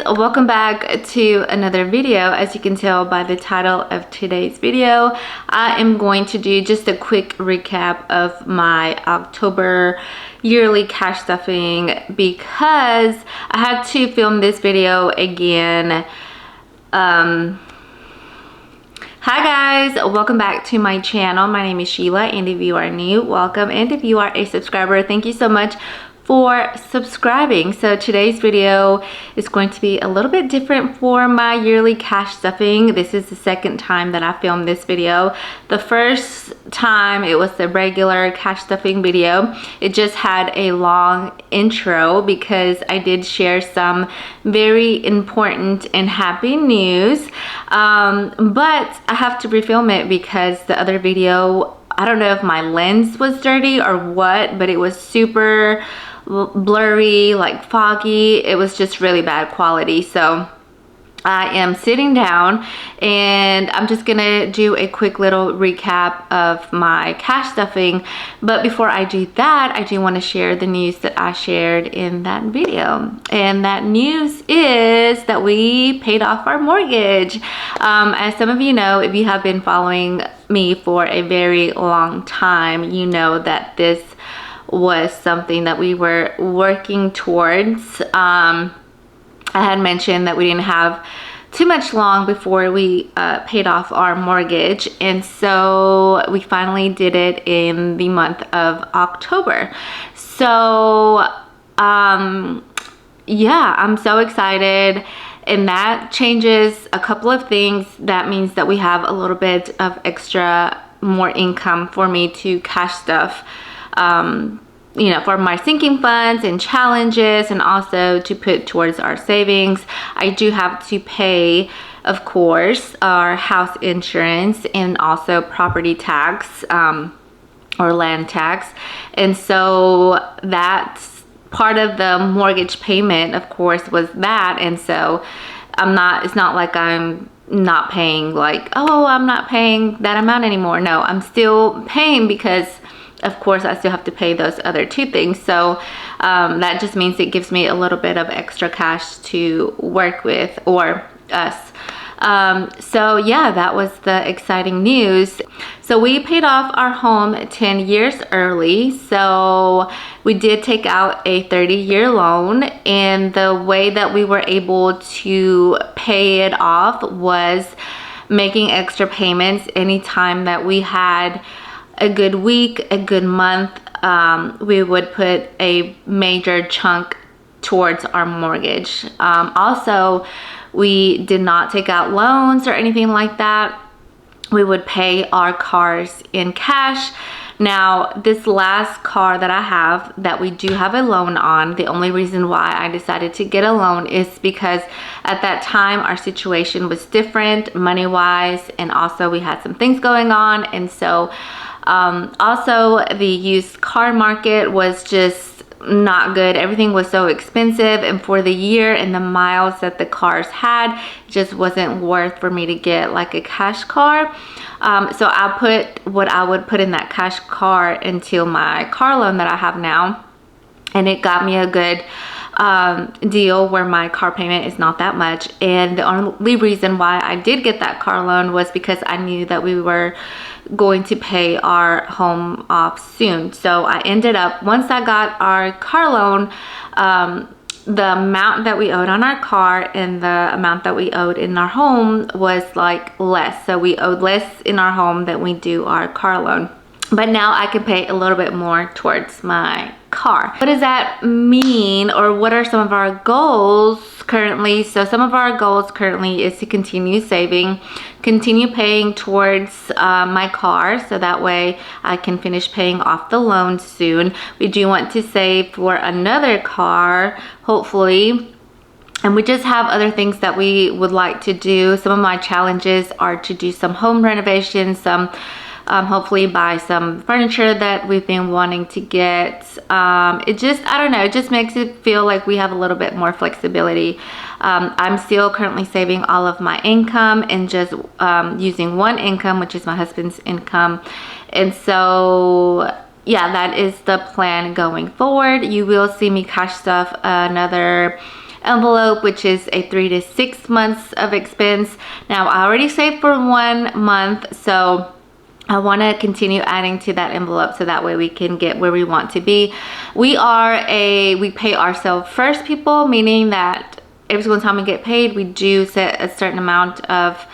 welcome back to another video. As you can tell by the title of today's video, I am going to do just a quick recap of my October yearly cash stuffing because I had to film this video again. Hi guys, welcome back to my channel. My name is Sheila, and if you are new, welcome, and if you are a subscriber, thank you so much for subscribing. So today's video is going to be a little bit different for my yearly cash stuffing. This is the second time that I filmed this video. The first time it was the regular cash stuffing video. It just had a long intro because I did share some very important and happy news, but I have to refilm it because the other video, I don't know if my lens was dirty or what, but it was super blurry, like foggy. It was just really bad quality. So I am sitting down and I'm just gonna do a quick little recap of my cash stuffing. But before I do that, I do want to share the news that I shared in that video. And that news is that we paid off our mortgage. As some of you know, if you have been following me for a very long time, you know that this was something that we were working towards. I had mentioned that we didn't have too much long before we paid off our mortgage, and so we finally did it in the month of October. So yeah, I'm so excited, and that changes a couple of things. That means that we have a little bit of extra more income for me to cash stuff, you know, for my sinking funds and challenges, and also to put towards our savings. I do have to pay, of course, our house insurance and also property tax, or land tax. And so that's part of the mortgage payment, of course, was that. And so it's not like I'm not paying, like, oh, I'm not paying that amount anymore. No, I'm still paying because of course I still have to pay those other two things. So that just means it gives me a little bit of extra cash to work with, or us. So yeah, that was the exciting news. So we paid off our home 10 years early. So we did take out a 30-year loan, and the way that we were able to pay it off was making extra payments anytime that we had a good week, a good month. We would put a major chunk towards our mortgage. Also, we did not take out loans or anything like that. We would pay our cars in cash. Now, this last car that I have, that we do have a loan on, the only reason why I decided to get a loan is because at that time our situation was different money-wise, and also we had some things going on. And so also the used car market was just not good. Everything was so expensive, and for the year and the miles that the cars had, it just wasn't worth for me to get like a cash car. So I put what I would put in that cash car into my car loan that I have now, and it got me a good deal where my car payment is not that much. And the only reason why I did get that car loan was because I knew that we were going to pay our home off soon. So I ended up, once I got our car loan, the amount that we owed on our car and the amount that we owed in our home was like less. So we owed less in our home than we do our car loan. But now I can pay a little bit more towards my car. What does that mean, or what are some of our goals currently? So some of our goals currently is to continue saving, continue paying towards my car, so that way I can finish paying off the loan soon. We do want to save for another car, hopefully. And we just have other things that we would like to do. Some of my challenges are to do some home renovations, some hopefully buy some furniture that we've been wanting to get. It just, I don't know, it just makes it feel like we have a little bit more flexibility. I'm still currently saving all of my income and just using one income, which is my husband's income. And so yeah, that is the plan going forward. You will see me cash stuff another envelope, which is a 3 to 6 months of expense. Now I already saved for 1 month, so I want to continue adding to that envelope so that way we can get where we want to be. We pay ourselves first people, meaning that every single time we get paid, we do set a certain amount of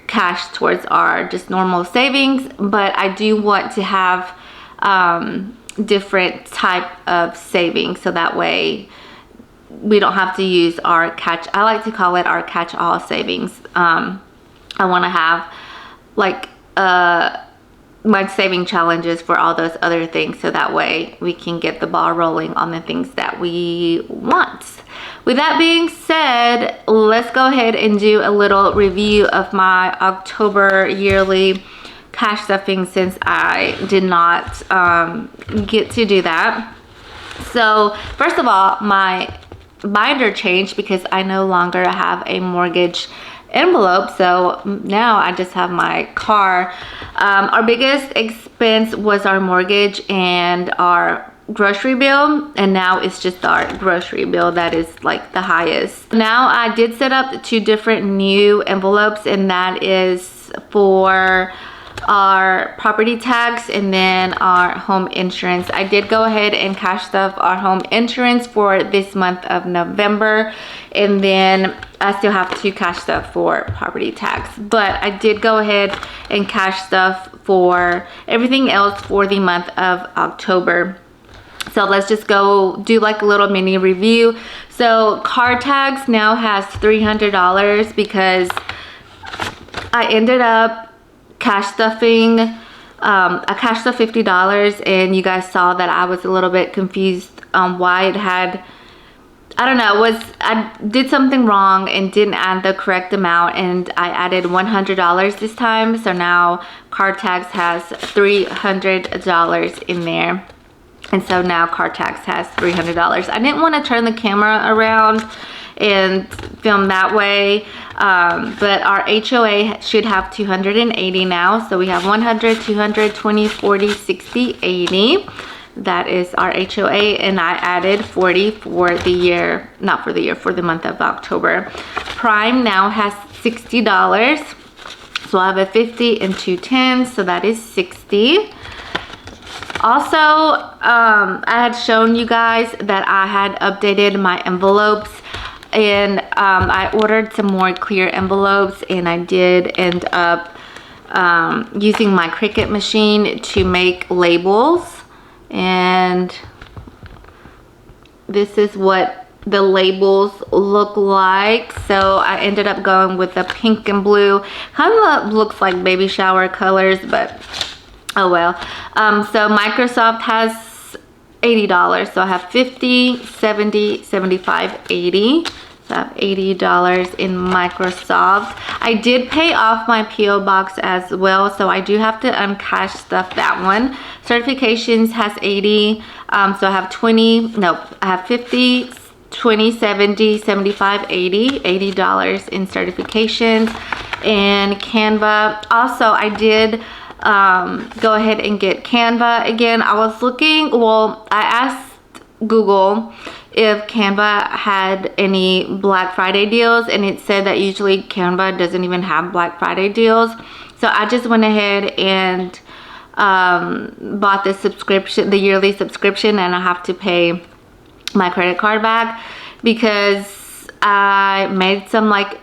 cash towards our just normal savings, but I do want to have different type of savings so that way we don't have to use our I like to call it our catch-all savings. I want to have like my saving challenges for all those other things so that way we can get the ball rolling on the things that we want. With that being said, let's go ahead and do a little review of my October yearly cash stuffing since I did not get to do that. So first of all, my binder changed because I no longer have a mortgage envelope, so now I just have my car. Our biggest expense was our mortgage and our grocery bill, and now it's just our grocery bill that is like the highest. Now I did set up 2 different new envelopes, and that is for our property tax and then our home insurance. I did go ahead and cash stuff our home insurance for this month of November, and then I still have to cash stuff for property tax, but I did go ahead and cash stuff for everything else for the month of October. So let's just go do like a little mini review. So car tags now has $300 because I ended up cash stuffing. I cashed stuffed $50, and you guys saw that I was a little bit confused on why it had, I don't know, I did something wrong and didn't add the correct amount, and I added $100 this time. So now car tags has $300 in there. And so now car tax has $300. I didn't want to turn the camera around and film that way, but our HOA should have 280 now. So we have 100, 200, 20, 40, 60, 80. That is our HOA, and I added 40 for the year, not for the year, for the month of October. Prime now has $60. So I have a 50 and 2 10s, so that is 60. Also, I had shown you guys that I had updated my envelopes, and I ordered some more clear envelopes, and I did end up using my Cricut machine to make labels, and this is what the labels look like. So I ended up going with the pink and blue. Kind of looks like baby shower colors, but oh well. So Microsoft has $80. So I have 50, 70, 75, 80. So I have $80 in Microsoft. I did pay off my P.O. box as well, so I do have to uncash stuff that one. Certifications has 80. So I have 20, nope, I have 50, 20, 70, 75, 80, $80 in certifications. And Canva, also I did go ahead and get Canva again. I was looking, well, I asked Google if Canva had any Black Friday deals, and it said that usually Canva doesn't even have Black Friday deals. So I just went ahead and bought the subscription, the yearly subscription, and I have to pay my credit card back because I made some like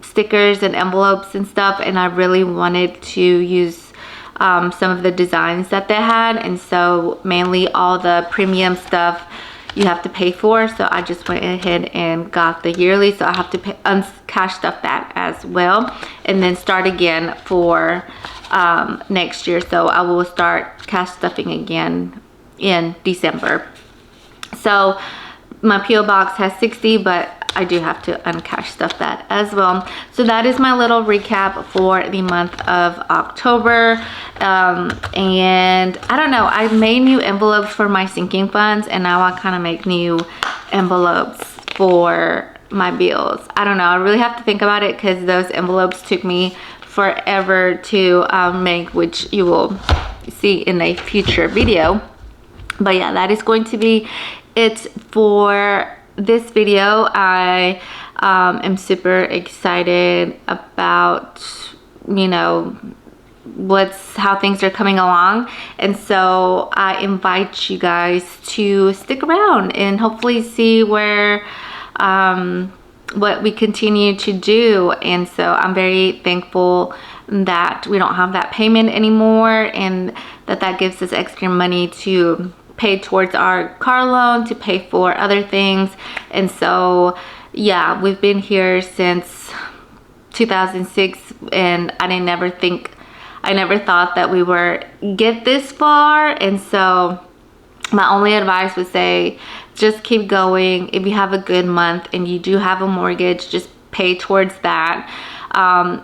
stickers and envelopes and stuff, and I really wanted to use some of the designs that they had, and so mainly all the premium stuff you have to pay for. So I just went ahead and got the yearly, so I have to pay, cash stuff that as well, and then start again for next year. So I will start cash stuffing again in December. So my P.O. box has 60, but I do have to uncash stuff that as well. So that is my little recap for the month of October. And I don't know, I made new envelopes for my sinking funds, and now I kind of make new envelopes for my bills. I don't know, I really have to think about it because those envelopes took me forever to make, which you will see in a future video. But yeah, that is going to be it for this video, I am super excited about, you know, how things are coming along, and so I invite you guys to stick around and hopefully see where what we continue to do. And so I'm very thankful that we don't have that payment anymore, and that gives us extra money to pay towards our car loan, to pay for other things. And so yeah, we've been here since 2006, and I never thought that we were get this far. And so my only advice would say, just keep going. If you have a good month and you do have a mortgage, just pay towards that.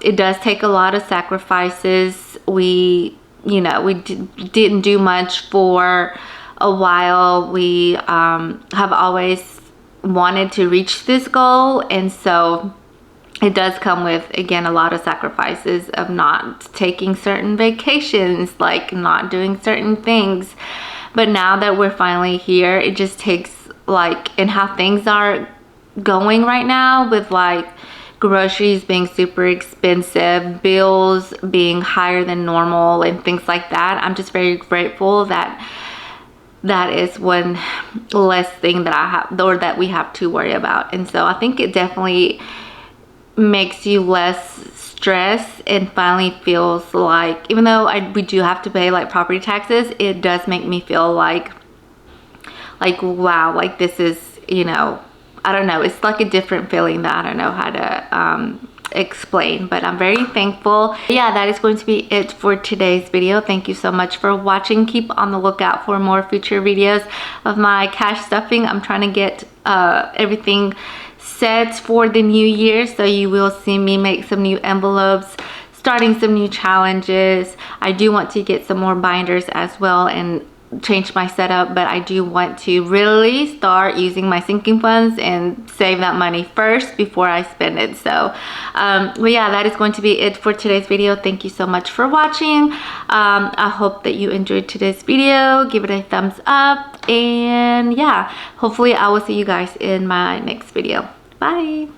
It does take a lot of sacrifices. We didn't do much for a while. We have always wanted to reach this goal, and so it does come with, again, a lot of sacrifices of not taking certain vacations, like not doing certain things. But now that we're finally here, it just takes, like, and how things are going right now with like groceries being super expensive, bills being higher than normal, and things like that. I'm just very grateful that that is one less thing that I have, or that we have to worry about. And so I think it definitely makes you less stressed, and finally feels like, even though we do have to pay like property taxes, it does make me feel like wow, like this is, you know, I don't know, it's like a different feeling that I don't know how to explain, but I'm very thankful. Yeah, that is going to be it for today's video. Thank you so much for watching. Keep on the lookout for more future videos of my cash stuffing. I'm trying to get everything set for the new year, so you will see me make some new envelopes, starting some new challenges. I do want to get some more binders as well and change my setup, but I do want to really start using my sinking funds and save that money first before I spend it. So well, yeah, that is going to be it for today's video. Thank you so much for watching. I hope that you enjoyed today's video. Give it a thumbs up, and yeah, hopefully I will see you guys in my next video. Bye.